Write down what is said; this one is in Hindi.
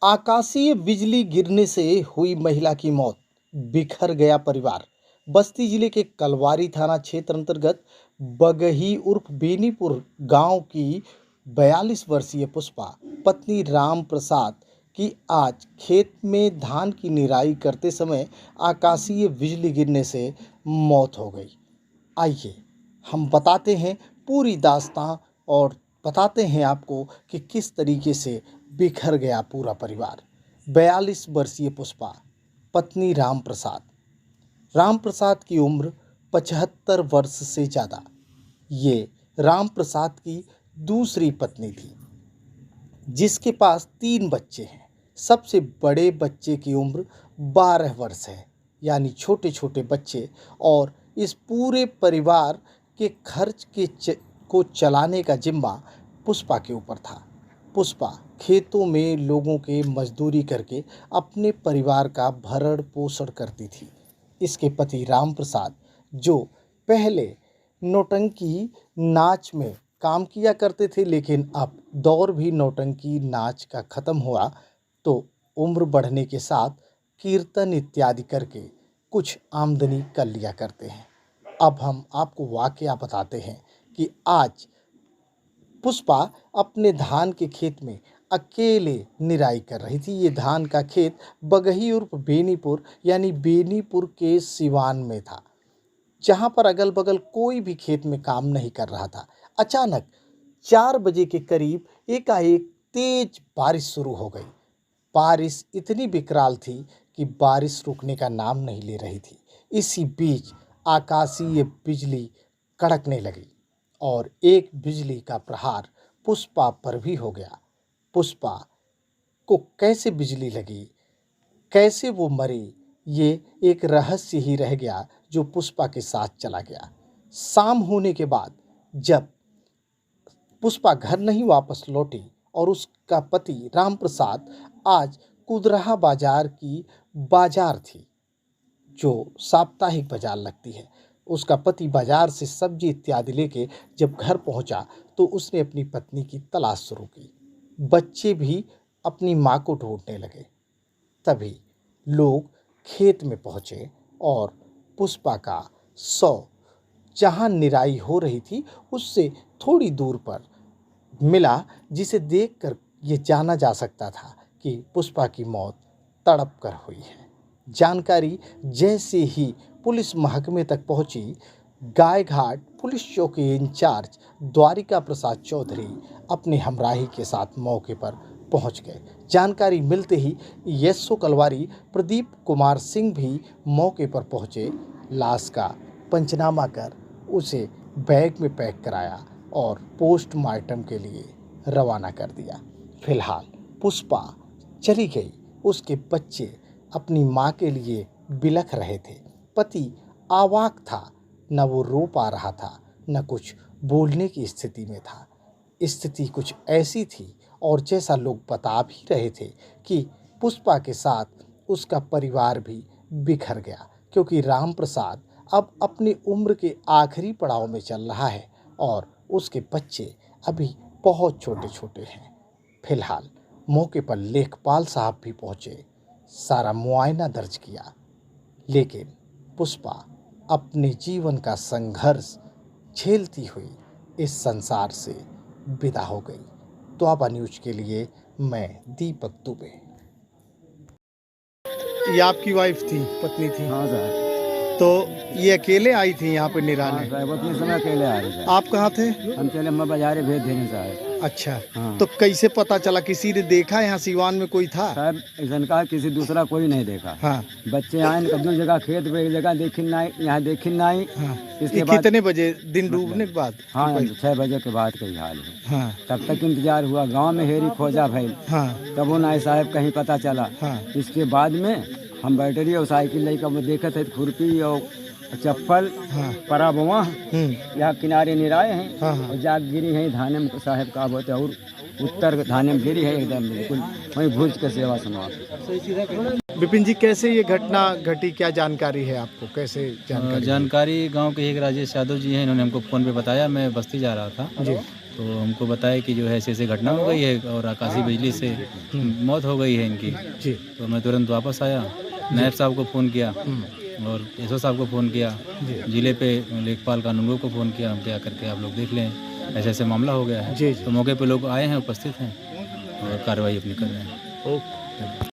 आकाशीय बिजली गिरने से हुई महिला की मौत, बिखर गया परिवार। बस्ती जिले के कलवारी थाना क्षेत्र अंतर्गत बगही उर्फ बेनीपुर गांव की 42 वर्षीय पुष्पा पत्नी राम प्रसाद की आज खेत में धान की निराई करते समय आकाशीय बिजली गिरने से मौत हो गई। आइए हम बताते हैं पूरी दास्तां और बताते हैं आपको कि किस तरीके से बिखर गया पूरा परिवार। 42 वर्षीय पुष्पा पत्नी राम प्रसाद की उम्र 75 वर्ष से ज़्यादा। ये राम प्रसाद की दूसरी पत्नी थी जिसके पास 3 बच्चे हैं। सबसे बड़े बच्चे की उम्र 12 वर्ष है, यानी छोटे छोटे बच्चे, और इस पूरे परिवार के खर्च को चलाने का जिम्मा पुष्पा के ऊपर था। पुष्पा खेतों में लोगों के मजदूरी करके अपने परिवार का भरण पोषण करती थी। इसके पति राम प्रसाद, जो पहले नौटंकी नाच में काम किया करते थे, लेकिन अब दौर भी नौटंकी नाच का ख़त्म हुआ तो उम्र बढ़ने के साथ कीर्तन इत्यादि करके कुछ आमदनी कर लिया करते हैं। अब हम आपको वाकया बताते हैं कि आज पुष्पा अपने धान के खेत में अकेले निराई कर रही थी। ये धान का खेत बगही उर्फ बेनीपुर यानी बेनीपुर के सिवान में था, जहाँ पर अगल बगल कोई भी खेत में काम नहीं कर रहा था। अचानक 4 बजे के करीब एकाएक तेज बारिश शुरू हो गई। बारिश इतनी विकराल थी कि बारिश रुकने का नाम नहीं ले रही थी। इसी बीच आकाशीय बिजली कड़कने लगी और एक बिजली का प्रहार पुष्पा पर भी हो गया। पुष्पा को कैसे बिजली लगी, कैसे वो मरी, ये एक रहस्य ही रह गया जो पुष्पा के साथ चला गया। शाम होने के बाद जब पुष्पा घर नहीं वापस लौटी और उसका पति राम प्रसाद, आज कुदराहा बाजार की बाजार थी जो साप्ताहिक बाजार लगती है, उसका पति बाजार से सब्जी इत्यादि लेके जब घर पहुंचा तो उसने अपनी पत्नी की तलाश शुरू की। बच्चे भी अपनी मां को ढूंढने लगे। तभी लोग खेत में पहुंचे और पुष्पा का शव जहां निराई हो रही थी उससे थोड़ी दूर पर मिला, जिसे देखकर ये जाना जा सकता था कि पुष्पा की मौत तड़प कर हुई है। जानकारी जैसे ही पुलिस महकमे तक पहुंची, गायघाट पुलिस चौकी इंचार्ज द्वारिका प्रसाद चौधरी अपने हमराही के साथ मौके पर पहुंच गए। जानकारी मिलते ही एसओ कलवारी प्रदीप कुमार सिंह भी मौके पर पहुंचे। लाश का पंचनामा कर उसे बैग में पैक कराया और पोस्टमार्टम के लिए रवाना कर दिया। फिलहाल पुष्पा चली गई। उसके बच्चे अपनी मां के लिए बिलख रहे थे। पति अवाक था, न वो रो पा रहा था, न कुछ बोलने की स्थिति में था। स्थिति कुछ ऐसी थी और जैसा लोग बता भी रहे थे कि पुष्पा के साथ उसका परिवार भी बिखर गया, क्योंकि राम प्रसाद अब अपनी उम्र के आखिरी पड़ाव में चल रहा है और उसके बच्चे अभी बहुत छोटे छोटे हैं। फिलहाल मौके पर लेखपाल साहब भी पहुंचे, सारा मुआयना दर्ज किया, लेकिन पुष्पा अपने जीवन का संघर्ष झेलती हुई इस संसार से विदा हो गई। द्वाबा न्यूज के लिए मैं दीपक दुबे। ये आपकी वाइफ थी, पत्नी थी? हाँ सर। तो ये अकेले आई थी यहाँ पे निराने? हाँ साहब, उतने समय अकेले आ रहे। आप कहाँ थे? हम चले, हम बाजारे भेज देने साहब। अच्छा। हाँ। तो कैसे पता चला? किसी ने देखा यहाँ सिवान में कोई था? साहब ऐसा कहा, किसी दूसरा कोई नहीं देखा। हाँ। बच्चे आए कभी जगह खेत पे, एक जगह देखी नहीं, यहाँ देखी नहीं। हाँ। इसके बाद कितने बजे? दिन डूबने के बाद? हाँ 6 बजे के बाद कई हाल है। हाँ। तब तक इंतजार हुआ, गांव में हेरी खोजा भइल। हाँ। तब वो नाय साहब कहीं पता चला। हाँ। इसके बाद में हम बैटरी और साइकिल लेकर वो देखे थे, खुरपी और चप्पल परा बुआ यहाँ किनारे निराए हैं। हाँ। और जाग गिरी है धाने में साहब का बोलते, और उत्तर धाने में गिरी है एकदम बिल्कुल वहीं भूज के सेवा समाप्त। विपिन जी, कैसे ये घटना घटी, क्या जानकारी है आपको? कैसे जानकारी गांव के एक राजेश यादव जी हैं, इन्होंने हमको फ़ोन पे बताया। मैं बस्ती जा रहा था जी। तो हमको बताया कि जो है ऐसे घटना हो गई है और आकाशीय बिजली से मौत हो गई है इनकी। जी। तो मैं तुरंत वापस आया, नायब साहब को फ़ोन किया और एसओ साहब को फ़ोन किया, जिले पे लेखपाल कानूनगो को फ़ोन किया, हम क्या करके आप लोग देख लें, ऐसे ऐसे मामला हो गया है। जी, जी। तो मौके पे लोग आए हैं, उपस्थित हैं और कार्रवाई अपनी कर रहे हैं। ओके।